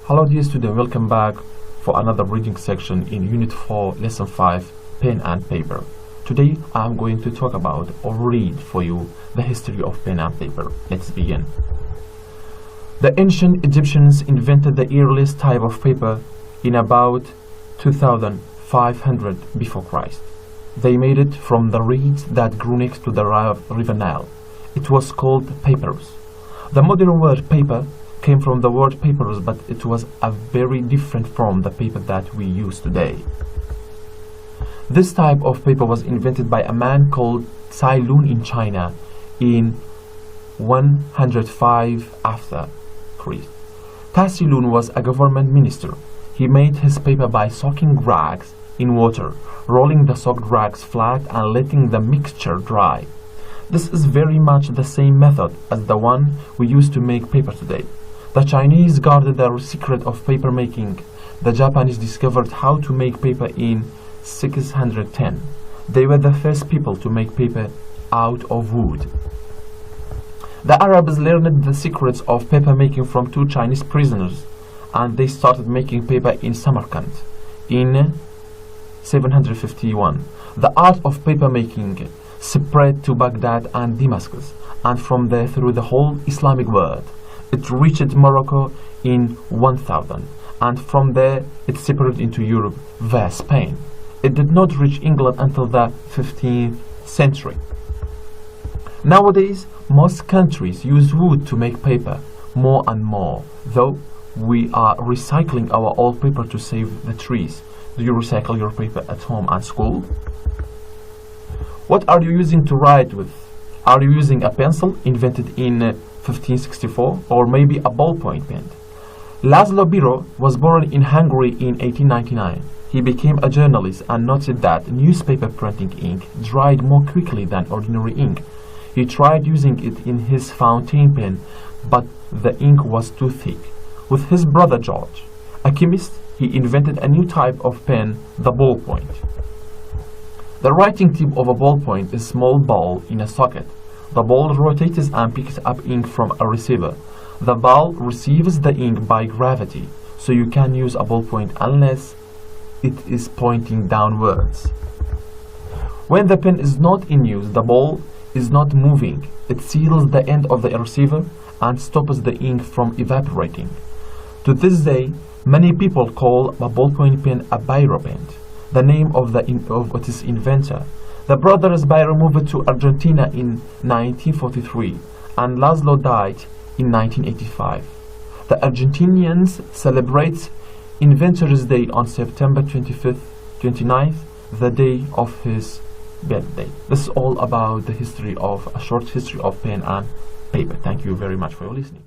Hello dear student, welcome back for another reading section in Unit 4, Lesson 5, Pen and Paper. Today I am going to talk about or read for you the history of pen and paper. Let's begin. The ancient Egyptians invented the earliest type of paper in about 2500 before Christ. They made it from the reeds that grew next to the river Nile. It was called papyrus. The modern word paper came from the word papyrus, but it was a very different from the paper that we use today. This type of paper was invented by a man called Cai Lun in China in 105 after Christ. Cai Lun was a government minister. He made his paper by soaking rags in water, rolling the soaked rags flat and letting the mixture dry. This is very much the same method as the one we use to make paper today. The Chinese guarded the secret of paper making. The Japanese discovered how to make paper in 610. They were the first people to make paper out of wood. The Arabs learned the secrets of paper making from two Chinese prisoners, and they started making paper in Samarkand in 751. The art of paper making spread to Baghdad and Damascus, and from there through the whole Islamic world. It reached Morocco in 1000, and from there it spread into Europe via Spain. It did not reach England until the 15th century. Nowadays, most countries use wood to make paper more and more, though we are recycling our old paper to save the trees. Do you recycle your paper at home and school? What are you using to write with? Are you using a pencil invented in 1564 or maybe a ballpoint pen? Laszlo Biro was born in Hungary in 1899. He became a journalist and noted that newspaper printing ink dried more quickly than ordinary ink. He tried using it in his fountain pen, but the ink was too thick. With his brother George, a chemist, he invented a new type of pen, the ballpoint. The writing tip of a ballpoint is a small ball in a socket. The ball rotates and picks up ink from a receiver. The ball receives the ink by gravity, so you can use a ballpoint unless it is pointing downwards. When the pen is not in use, the ball is not moving. It seals the end of the receiver and stops the ink from evaporating. To this day, many people call a ballpoint pen a biro pen, the name of its inventor. The brothers Biro moved to Argentina in 1943, and Laszlo died in 1985. The Argentinians celebrate Inventors' Day on September 29th, the day of his birthday. This is all about the history of a short history of pen and paper. Thank you very much for your listening.